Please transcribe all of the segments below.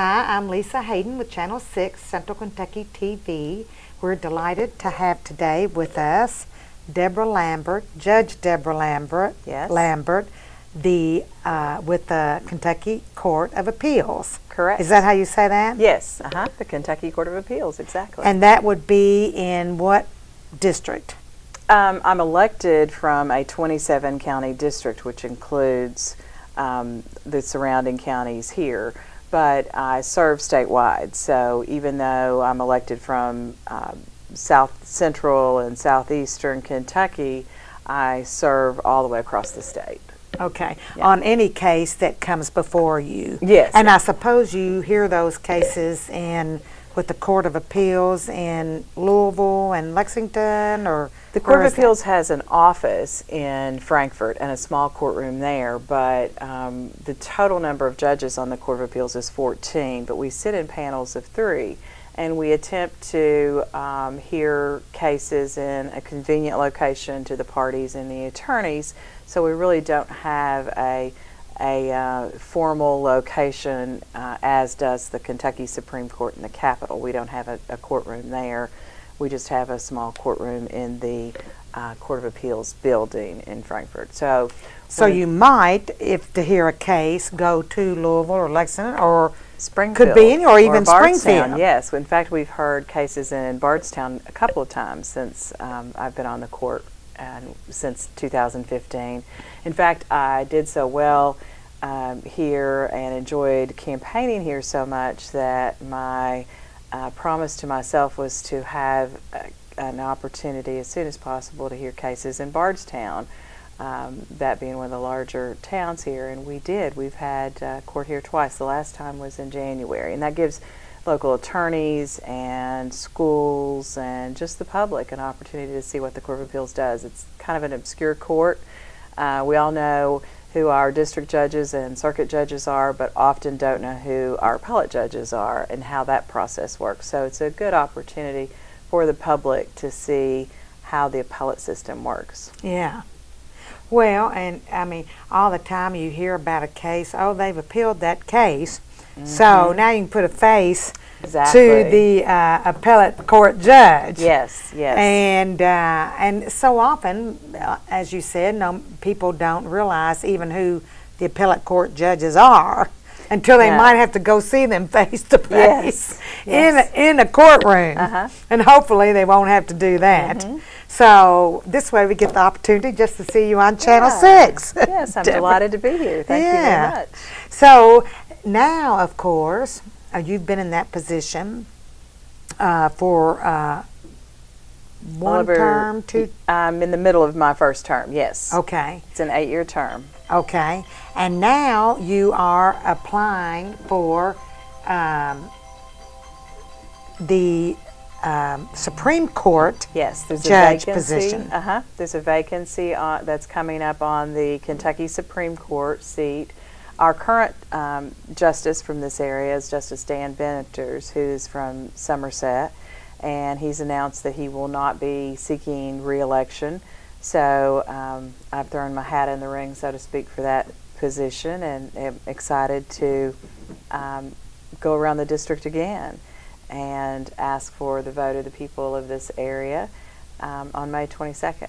Hi, I'm Lisa Hayden with Channel 6 Central Kentucky TV. We're delighted to have today with us Debra Lambert, Judge Debra Lambert, Yes. With the Kentucky Court of Appeals. Correct. Is that how you say that? Yes, the Kentucky Court of Appeals, exactly. And that would be in what district? I'm elected from a 27 county district, which includes the surrounding counties here, but I serve statewide. So even though I'm elected from South Central and Southeastern Kentucky, I serve all the way across the state. Okay. Yeah. On any case that comes before you. Yes. And I suppose you hear those cases with the Court of Appeals in Louisville and Lexington, or the Court of Appeals has an office in Frankfort and a small courtroom there, but the total number of judges on the Court of Appeals is 14, but we sit in panels of 3, and we attempt to hear cases in a convenient location to the parties and the attorneys, so we really don't have a formal location as does the Kentucky Supreme Court in the Capitol. We don't have a courtroom there. We just have a small courtroom in the Court of Appeals building in Frankfort. So you might, if to hear a case, go to Louisville or Lexington or Springfield. Could be any, or even Bardstown. Springfield. Yes. In fact, we've heard cases in Bardstown a couple of times since I've been on the court since 2015. In fact, I did so well here and enjoyed campaigning here so much that my promise to myself was to have an opportunity as soon as possible to hear cases in Bardstown, that being one of the larger towns here, and we did. We've had court here twice. The last time was in January, and that gives local attorneys and schools and just the public an opportunity to see what the Court of Appeals does. It's kind of an obscure court. We all know who our district judges and circuit judges are, but often don't know who our appellate judges are and how that process works. So it's a good opportunity for the public to see how the appellate system works. Yeah. Well, and I mean, all the time you hear about a case, oh, they've appealed that case. Mm-hmm. So now you can put a face to the appellate court judge. Yes, yes. And so often, as you said, people don't realize even who the appellate court judges are until they might have to go see them face to face in a courtroom. And hopefully they won't have to do that. So this way we get the opportunity just to see you on Channel 6. Yes, I'm delighted to be here. Thank you very much. So now, of course, you've been in that position for one term, two? I'm in the middle of my first term, yes. Okay. It's an 8-year term. Okay. And now you are applying for the Supreme Court judge position. There's a vacancy that's coming up on the Kentucky Supreme Court seat. Our current justice from this area is Justice Dan Beniters, who's from Somerset, and he's announced that he will not be seeking re-election. So I've thrown my hat in the ring, so to speak, for that position, and am excited to go around the district again and ask for the vote of the people of this area on May 22nd.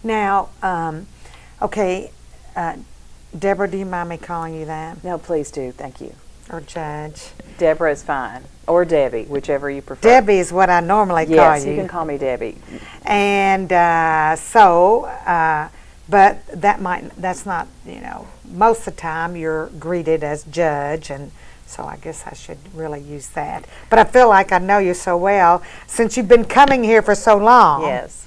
Now, okay, Debra, do you mind me calling you that? No, please do. Thank you. Or Judge? Debra is fine. Or Debbie, whichever you prefer. Debbie is what I normally call you. Yes, you can call me Debbie. And but that's not, most of the time you're greeted as Judge, and so I guess I should really use that. But I feel like I know you so well since you've been coming here for so long. Yes.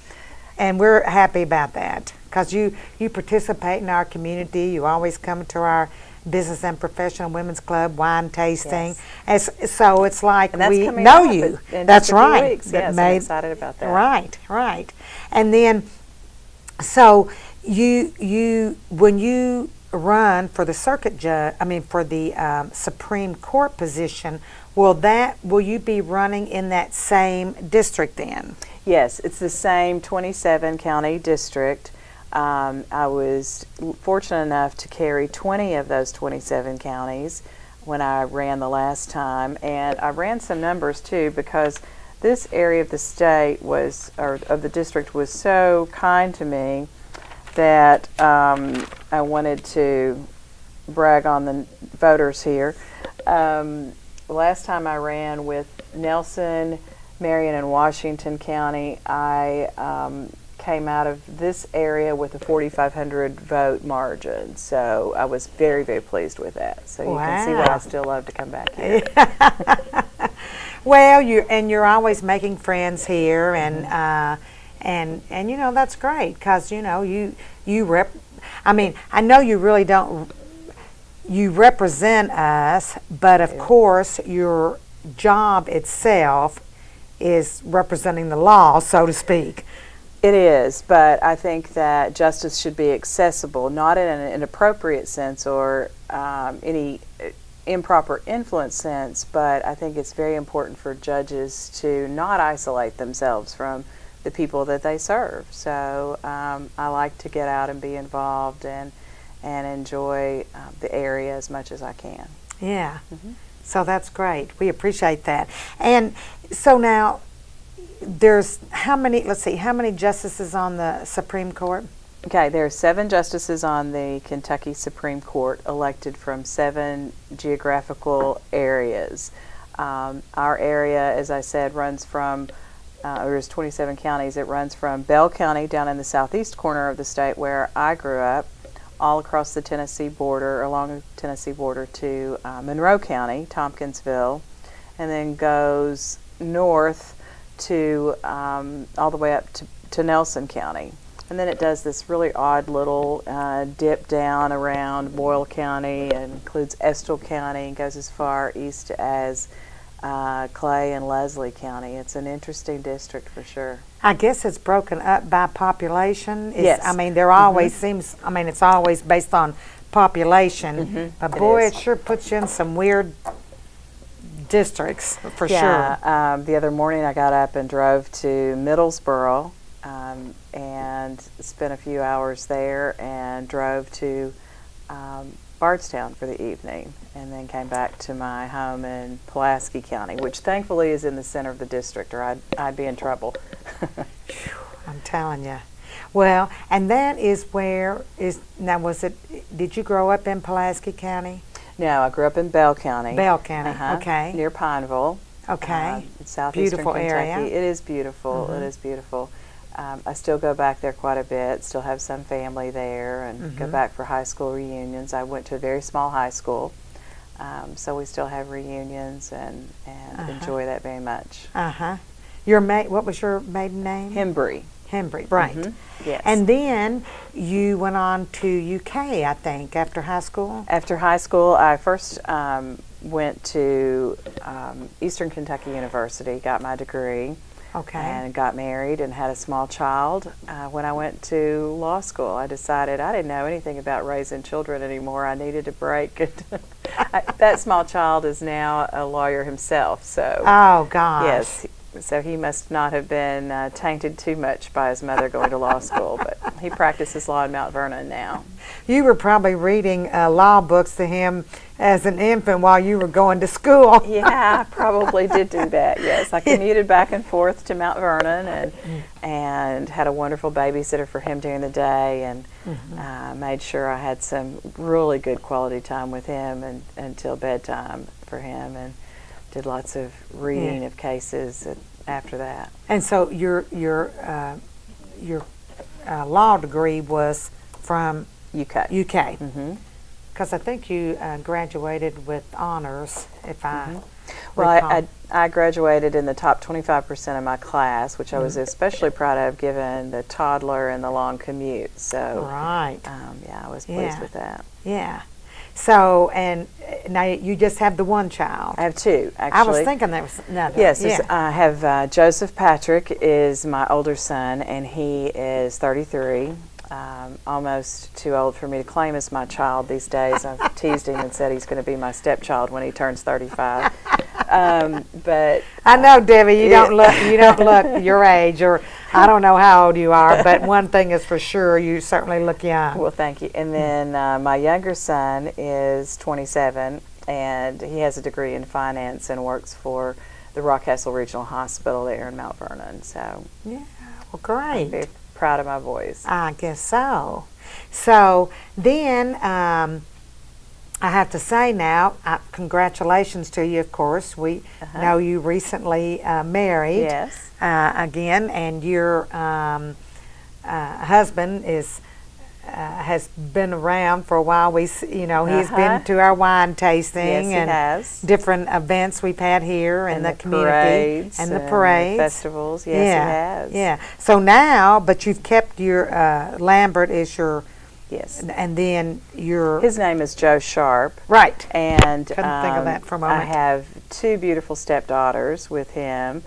And we're happy about that because you participate in our community. You always come to our Business and Professional Women's Club wine tasting. Yes. So it's like we know you. That's right. Yes, I'm excited about that. Right. And then, so you when you run for the for the Supreme Court position, will you be running in that same district then? Yes, it's the same 27 county district. I was fortunate enough to carry 20 of those 27 counties when I ran the last time, and I ran some numbers too because this area of the state was, or of the district, was so kind to me that I wanted to brag on the voters here. Last time I ran with Nelson, Marion, and Washington County, I came out of this area with a 4,500 vote margin. So I was very, very pleased with that. So you can see why I still love to come back here. Well, you're always making friends here, and you know, that's great because you know I mean, I know you really don't. You represent us, but of course your job itself is representing the law, so to speak. It is, but I think that justice should be accessible, not in an inappropriate sense or any improper influence sense, but I think it's very important for judges to not isolate themselves from the people that they serve. So I like to get out and be involved and enjoy the area as much as I can. Yeah, so that's great. We appreciate that. And so now, there's how many justices on the Supreme Court? Okay, there are 7 justices on the Kentucky Supreme Court, elected from 7 geographical areas. Our area, as I said, runs from, there's 27 counties. It runs from Bell County down in the southeast corner of the state where I grew up, all across the Tennessee border, along the Tennessee border to Monroe County, Tompkinsville, and then goes north to all the way up to Nelson County. And then it does this really odd little dip down around Boyle County and includes Estill County and goes as far east as Clay and Leslie County. It's an interesting district for sure. I guess it's broken up by population. Yes. I mean, there always seems, I mean, it's always based on population, but boy, it sure puts you in some weird districts for sure. Yeah, the other morning I got up and drove to Middlesboro and spent a few hours there and drove to Bardstown for the evening and then came back to my home in Pulaski County, which thankfully is in the center of the district or I'd be in trouble. I'm telling you. Well, and that is where now did you grow up in Pulaski County? No, I grew up in Bell County. Bell County, okay. Near Pineville. Okay. Southeastern beautiful Kentucky. area. It is beautiful. It is beautiful. I still go back there quite a bit, still have some family there, and go back for high school reunions. I went to a very small high school, so we still have reunions and enjoy that very much. What was your maiden name? Hembry. Hembry, right. Yes. And then you went on to UK, I think, after high school? After high school, I first went to Eastern Kentucky University, got my degree. Okay. And got married and had a small child. When I went to law school, I decided I didn't know anything about raising children anymore. I needed a break. That small child is now a lawyer himself. So. Oh, gosh. Yes. So he must not have been tainted too much by his mother going to law school, but he practices law in Mount Vernon now. You were probably reading law books to him as an infant while you were going to school. Yeah, I probably did do that, yes. I commuted back and forth to Mount Vernon and had a wonderful babysitter for him during the day and made sure I had some really good quality time with him until bedtime for him and did lots of reading of cases after that. And so your law degree was from UK. Because I think you graduated with honors, if I Well, I graduated in the top 25% of my class, which I was especially proud of given the toddler and the long commute. So, yeah, I was pleased with that. Yeah. So, and now you just have the one child. I have 2, actually. I was thinking there was another. Yes, I have Joseph Patrick is my older son, and he is 33. Almost too old for me to claim as my child these days. I've teased him and said he's going to be my stepchild when he turns 35. But I know, Debbie, you don't look your age, or I don't know how old you are, but one thing is for sure, you certainly look young. Well, thank you. And then my younger son is 27, and he has a degree in finance and works for the Rockcastle Regional Hospital there in Mount Vernon. So yeah, well, great. I'm very proud of my boys. I guess so. So then, I have to say now, congratulations to you, of course. We know you recently married. Yes. Again, and your husband has been around for a while. He's been to our wine tasting and different events we've had here in the community and the parades, festivals. Yes, yeah, he has. Yeah. So now, but you've kept your Lambert is your. Yes. And then his name is Joe Sharp. Right. And couldn't think of that for a moment. I have 2 beautiful stepdaughters with him,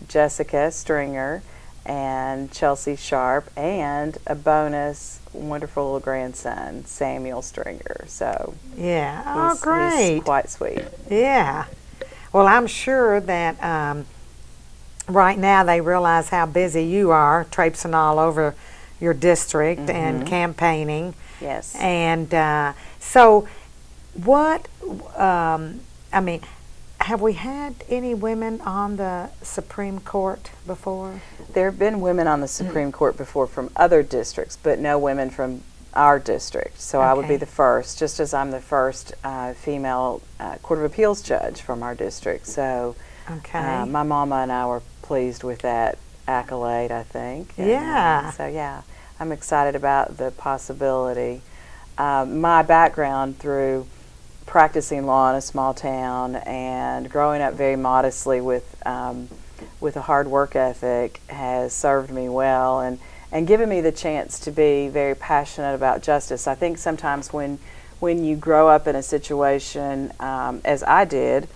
Jessica Stringer and Chelsea Sharp, and a bonus wonderful little grandson, Samuel Stringer. So yeah, great. He's quite sweet. Yeah. Well, I'm sure that right now they realize how busy you are, traipsing all over your district and campaigning. Yes. And so what, have we had any women on the Supreme Court before? There have been women on the Supreme Court before from other districts, but no women from our district. So I would be the first, just as I'm the first female Court of Appeals judge from our district. So my mama and I were pleased with that accolade, I think. And, so yeah, I'm excited about the possibility. My background through practicing law in a small town and growing up very modestly with a hard work ethic has served me well and given me the chance to be very passionate about justice. I think sometimes when you grow up in a situation, as I did,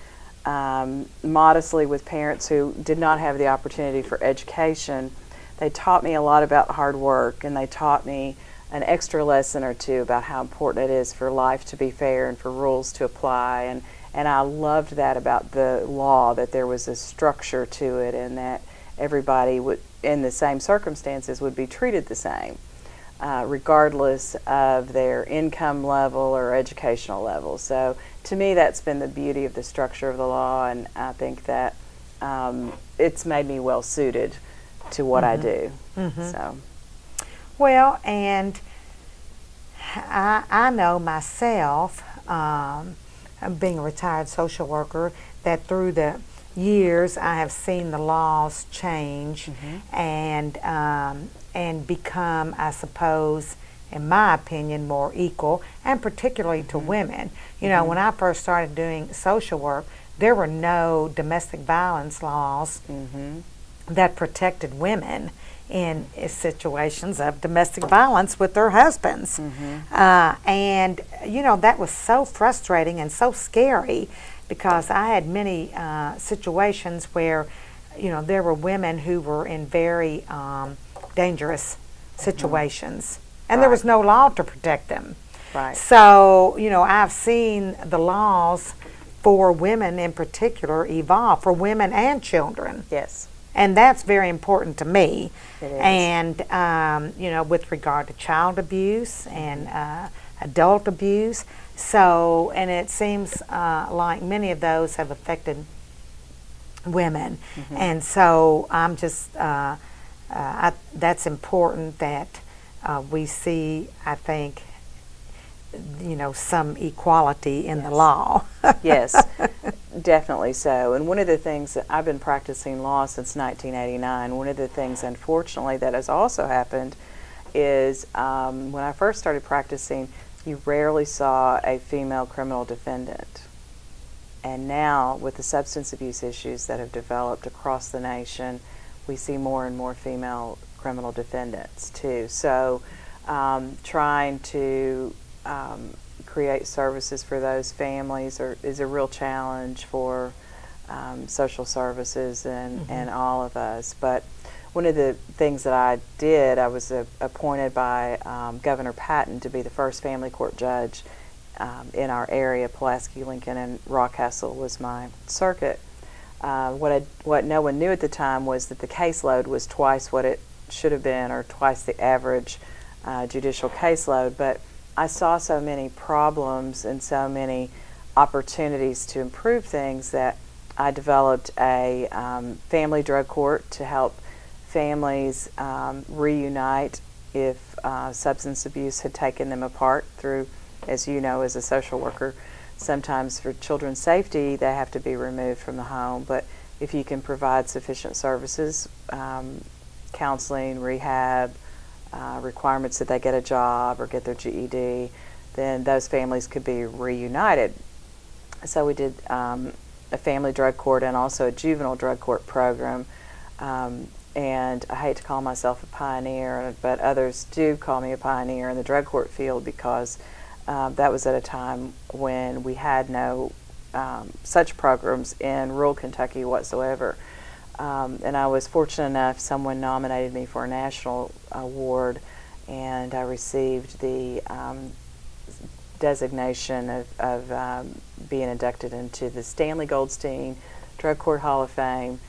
modestly with parents who did not have the opportunity for education, they taught me a lot about hard work, and they taught me an extra lesson or two about how important it is for life to be fair and for rules to apply. And I loved that about the law, that there was a structure to it and that everybody would, in the same circumstances, would be treated the same, regardless of their income level or educational level. So to me, that's been the beauty of the structure of the law, and I think that it's made me well suited to what I do. So, well, and I know myself, being a retired social worker, that through the years I have seen the laws change and become, I suppose, in my opinion, more equal, and particularly to women. You know, when I first started doing social work, there were no domestic violence laws that protected women in situations of domestic violence with their husbands. And, you know, that was so frustrating and so scary, because I had many situations where, you know, there were women who were in very dangerous situations, and there was no law to protect them. So, you know, I've seen the laws for women in particular evolve, for women and children. Yes. And that's very important to me. It is. And, you know, with regard to child abuse and adult abuse. So, and it seems like many of those have affected women. And so I'm just, that's important that we see, I think, you know, some equality in the law. Yes, definitely so. And one of the things that I've been practicing law since 1989, one of the things, unfortunately, that has also happened is when I first started practicing, you rarely saw a female criminal defendant. And now, with the substance abuse issues that have developed across the nation, we see more and more female criminal defendants too. So trying to create services for those families is a real challenge for social services and all of us. But one of the things that I did, I was appointed by Governor Patton to be the first family court judge in our area. Pulaski, Lincoln, and Rockcastle was my circuit. What no one knew at the time was that the caseload was twice what it should have been, or twice the average judicial caseload. But I saw so many problems and so many opportunities to improve things, that I developed a family drug court to help families reunite if substance abuse had taken them apart through, as you know, as a social worker, sometimes for children's safety they have to be removed from the home, but if you can provide sufficient services, counseling, rehab, requirements that they get a job or get their GED, then those families could be reunited. So we did a family drug court and also a juvenile drug court program. And I hate to call myself a pioneer, but others do call me a pioneer in the drug court field, because that was at a time when we had no such programs in rural Kentucky whatsoever. And I was fortunate enough, someone nominated me for a national award, and I received the designation of being inducted into the Stanley Goldstein Drug Court Hall of Fame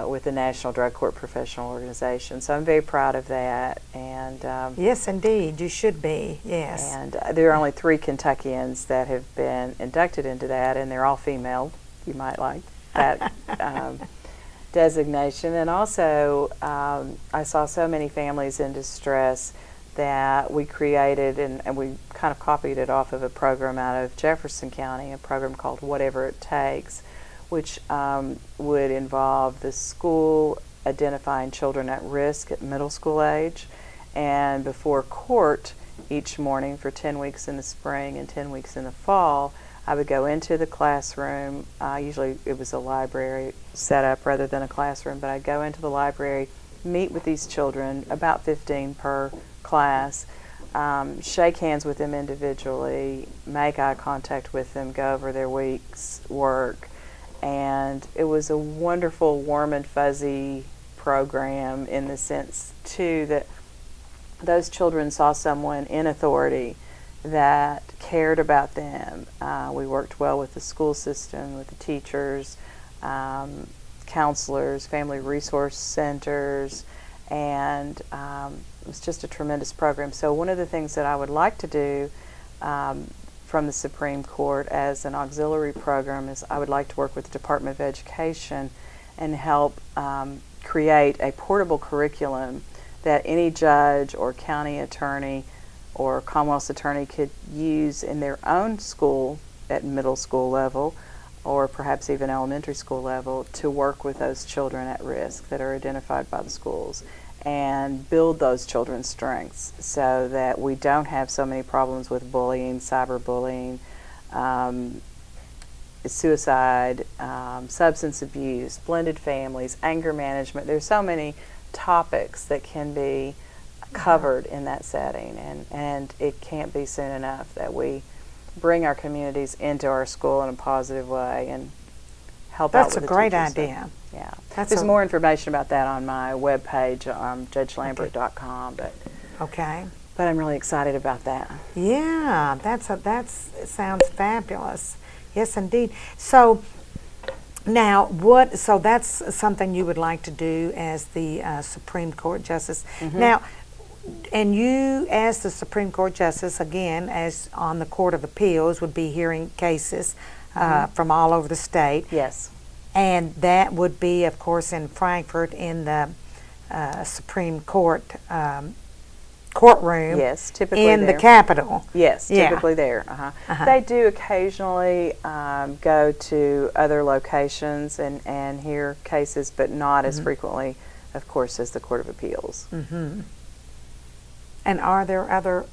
with the National Drug Court Professional Organization. So I'm very proud of that. And yes, indeed, you should be. Yes. And there are only 3 Kentuckians that have been inducted into that, and they're all female. You might like that designation. And also, I saw so many families in distress that we created, and we kind of copied it off of a program out of Jefferson County, a program called Whatever It Takes, which would involve the school identifying children at risk at middle school age, and before court each morning for 10 weeks in the spring and 10 weeks in the fall, I would go into the classroom. Usually it was a library setup rather than a classroom, but I'd go into the library, meet with these children, about 15 per class, shake hands with them individually, make eye contact with them, go over their week's work. And it was a wonderful, warm and fuzzy program in the sense, too, that those children saw someone in authority that cared about them. We worked well with the school system, with the teachers, counselors, family resource centers, and it was just a tremendous program. So one of the things that I would like to do from the Supreme Court as an auxiliary program is I would like to work with the Department of Education and help create a portable curriculum that any judge or county attorney or Commonwealth's attorney could use in their own school at middle school level, or perhaps even elementary school level, to work with those children at risk that are identified by the schools and build those children's strengths so that we don't have so many problems with bullying, cyberbullying, suicide, substance abuse, blended families, anger management. There's so many topics that can be covered in that setting, and it can't be soon enough that we bring our communities into our school in a positive way and help out with the teachers. That's a great idea. Yeah. There's more information about that on my webpage, judgelambert.com. Okay. But I'm really excited about that. Yeah, that sounds fabulous. Yes, indeed. So now, so that's something you would like to do as the Supreme Court Justice. Mm-hmm. Now, and you, as the Supreme Court Justice, again, as on the Court of Appeals, would be hearing cases from all over the state. Yes. And that would be, of course, in Frankfort in the Supreme Court courtroom. Yes, typically in the Capitol. Yes, typically there. They do occasionally go to other locations and hear cases, but not as frequently, of course, as the Court of Appeals. Mm-hmm. And are there other,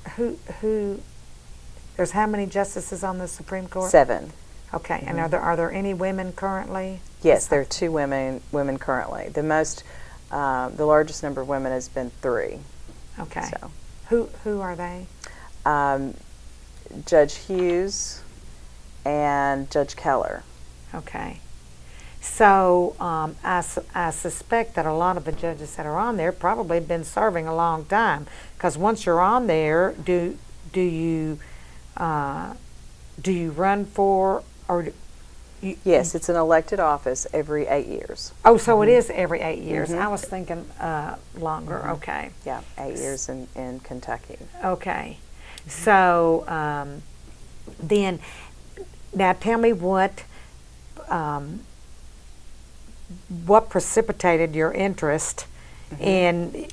there's how many justices on the Supreme Court? 7. Okay, and are there any women currently? Yes, there are 2 women currently. The largest number of women has been 3. Okay. So. Who are they? Judge Hughes and Judge Keller. Okay. So I suspect that a lot of the judges that are on there probably have been serving a long time, because once you're on there, do you run for, or yes, it's an elected office every 8 years. Oh, so it is every 8 years. I was thinking longer. Okay. Yeah, 8 years in Kentucky. Okay. So then, now tell me what precipitated your interest in,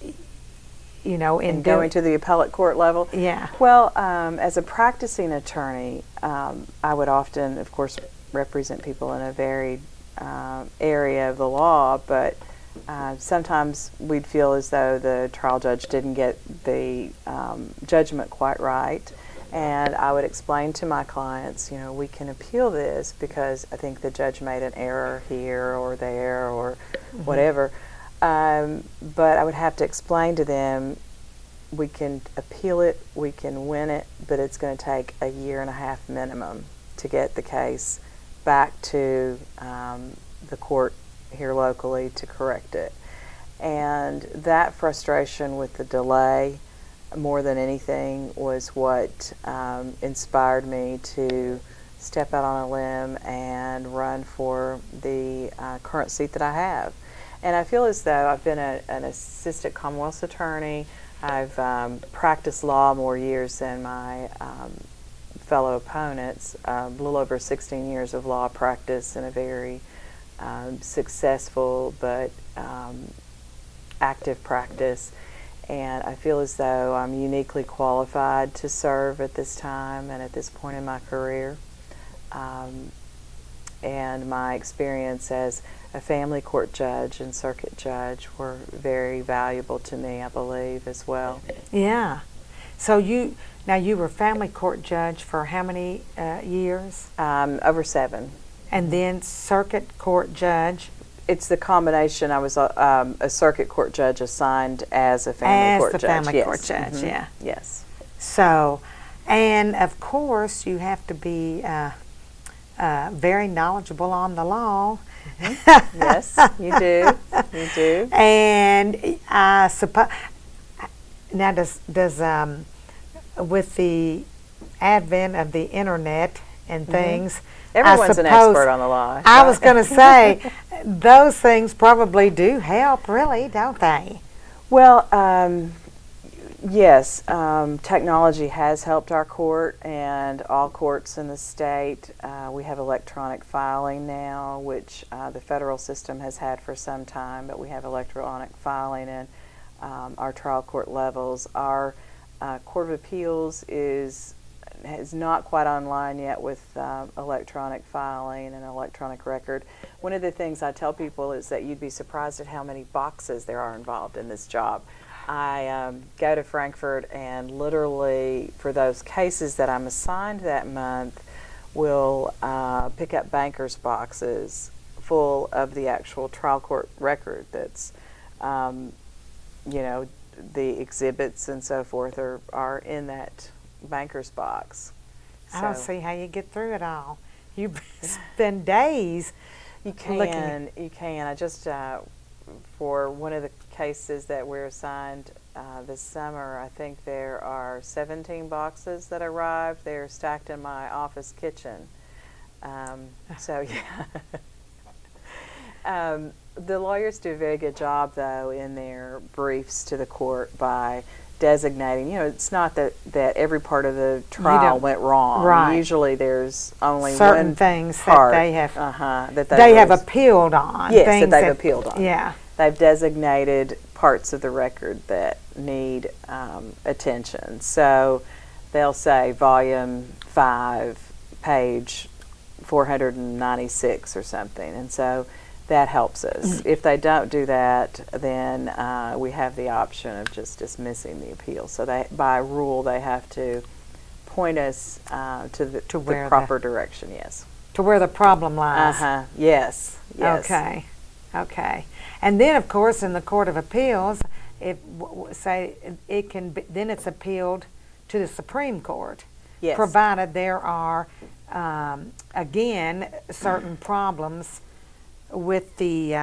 in going to the appellate court level? Yeah. Well, as a practicing attorney, I would often, of course, represent people in a varied area of the law, but sometimes we'd feel as though the trial judge didn't get the judgment quite right. And I would explain to my clients, we can appeal this because I think the judge made an error here or there or whatever. But I would have to explain to them, we can appeal it, we can win it, but it's going to take a year and a half minimum to get the case back to the court here locally to correct it. And that frustration with the delay, more than anything, was what inspired me to step out on a limb and run for the current seat that I have. And I feel as though I've been an assistant Commonwealth's attorney. I've practiced law more years than my fellow opponents, a little over 16 years of law practice in a very successful but active practice. And I feel as though I'm uniquely qualified to serve at this time and at this point in my career. And my experience as a family court judge and circuit judge were very valuable to me, I believe, as well. Yeah. So you were family court judge for how many years? Over 7. And then circuit court judge? It's the combination. I was a circuit court judge assigned as a family court judge. As the family court judge, yeah. Yes. So, and of course you have to be very knowledgeable on the law. Yes, you do. You do. And I suppose, now does with the advent of the internet and things, everyone's an expert on the law. I was going to say, those things probably do help, really, don't they? Well, yes, technology has helped our court and all courts in the state. We have electronic filing now, which the federal system has had for some time, but we have electronic filing in our trial court levels. Our Court of Appeals is not quite online yet with electronic filing and electronic record. One of the things I tell people is that you'd be surprised at how many boxes there are involved in this job. I go to Frankfurt and literally, for those cases that I'm assigned that month, will pick up banker's boxes full of the actual trial court record that's, the exhibits and so forth are in that banker's box. I don't see how you get through it all. You spend days. You can. I just, for one of the cases that we're assigned this summer, I think there are 17 boxes that arrived. They're stacked in my office kitchen. So, yeah. The lawyers do a very good job, though, in their briefs to the court by designating, it's not that every part of the trial went wrong. Right. Usually there's only certain one things part that they have that they have appealed on. Yes, things that they've appealed on. Yeah. They've designated parts of the record that need attention. So they'll say volume 5, page 496 or something. And so that helps us. If they don't do that, then we have the option of just dismissing the appeal. So by rule, they have to point us to the proper direction. Yes. To where the problem lies. Yes. Yes. Okay. Okay. And then, of course, in the Court of Appeals, then it's appealed to the Supreme Court. Yes. Provided there are again certain problems with the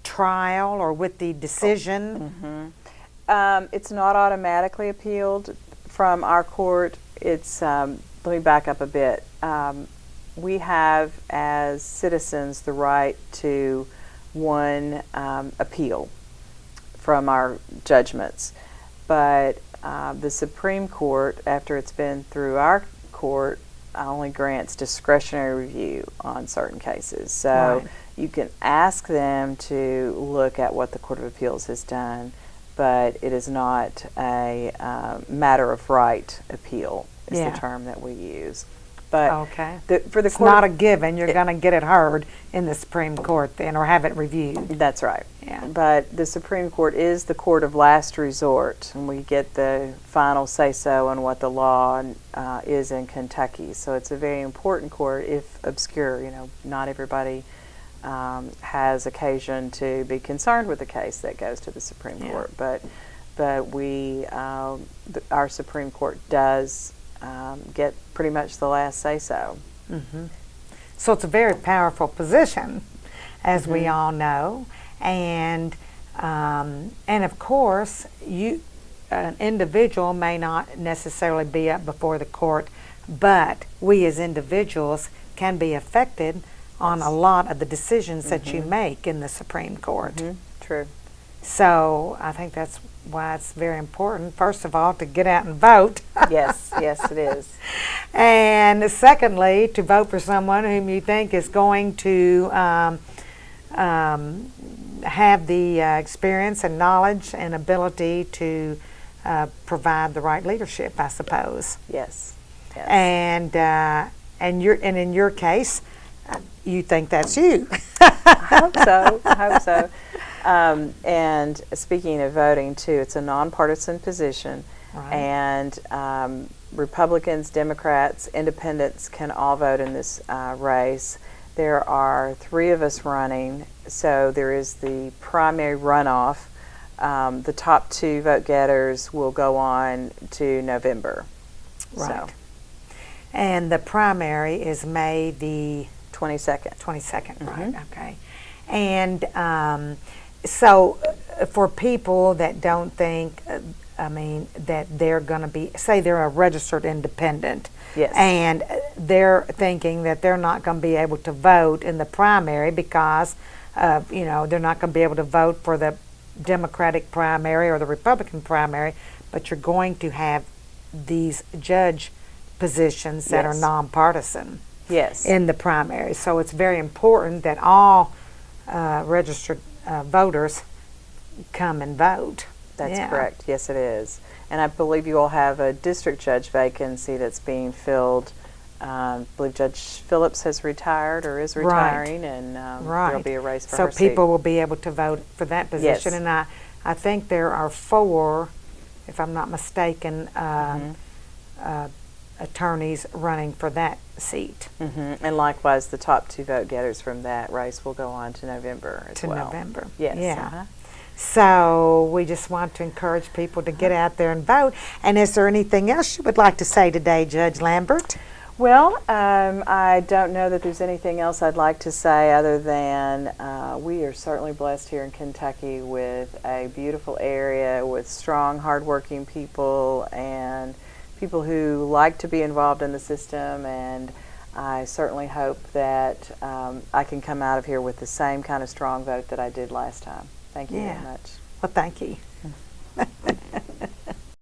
trial or with the decision. It's not automatically appealed from our court. It's let me back up a bit. We have, as citizens, the right to one appeal from our judgments, but the Supreme Court, after it's been through our Court only grants discretionary review on certain cases. So you can ask them to look at what the Court of Appeals has done, but it is not a matter of right appeal is the term that we use. But for the it's court, not a given. You're going to get it heard in the Supreme Court then, or have it reviewed. That's right. Yeah. But the Supreme Court is the court of last resort, and we get the final say-so on what the law is in Kentucky. So it's a very important court, if obscure. You know, not everybody has occasion to be concerned with a case that goes to the Supreme Court, but we, our Supreme Court does get pretty much the last say-so. So it's a very powerful position, as we all know, and of course, an individual may not necessarily be up before the court, but we as individuals can be affected on a lot of the decisions that you make in the Supreme Court. True. So I think that's why it's very important, first of all, to get out and vote. Yes, it is. And secondly, to vote for someone whom you think is going to have the experience and knowledge and ability to provide the right leadership, I suppose. Yes. And in your case, you think that's you. I hope so. And speaking of voting too, it's a nonpartisan position, and Republicans, Democrats, Independents can all vote in this race. There are 3 of us running, so there is the primary runoff. The top 2 vote getters will go on to November. Right. So. And the primary is May the 22nd. 22nd, right, okay. And so for people that don't think, that they're going to be, say they're a registered independent, and they're thinking that they're not going to be able to vote in the primary because, they're not going to be able to vote for the Democratic primary or the Republican primary, but you're going to have these judge positions that are nonpartisan. In the primary. So it's very important that all registered voters come and vote. That's correct. Yes, it is. And I believe you all have a district judge vacancy that's being filled. I believe Judge Phillips has retired or is retiring, and there'll be a race for her seat. So people will be able to vote for that position. And I think there are 4, if I'm not mistaken, attorneys running for that seat. And likewise, the top 2 vote getters from that race will go on to November as well. November. Yes. Yeah. So we just want to encourage people to get out there and vote. And is there anything else you would like to say today, Judge Lambert? Well, I don't know that there's anything else I'd like to say other than we are certainly blessed here in Kentucky with a beautiful area with strong, hardworking people and people who like to be involved in the system, and I certainly hope that I can come out of here with the same kind of strong vote that I did last time. Thank you very much. Well, thank you.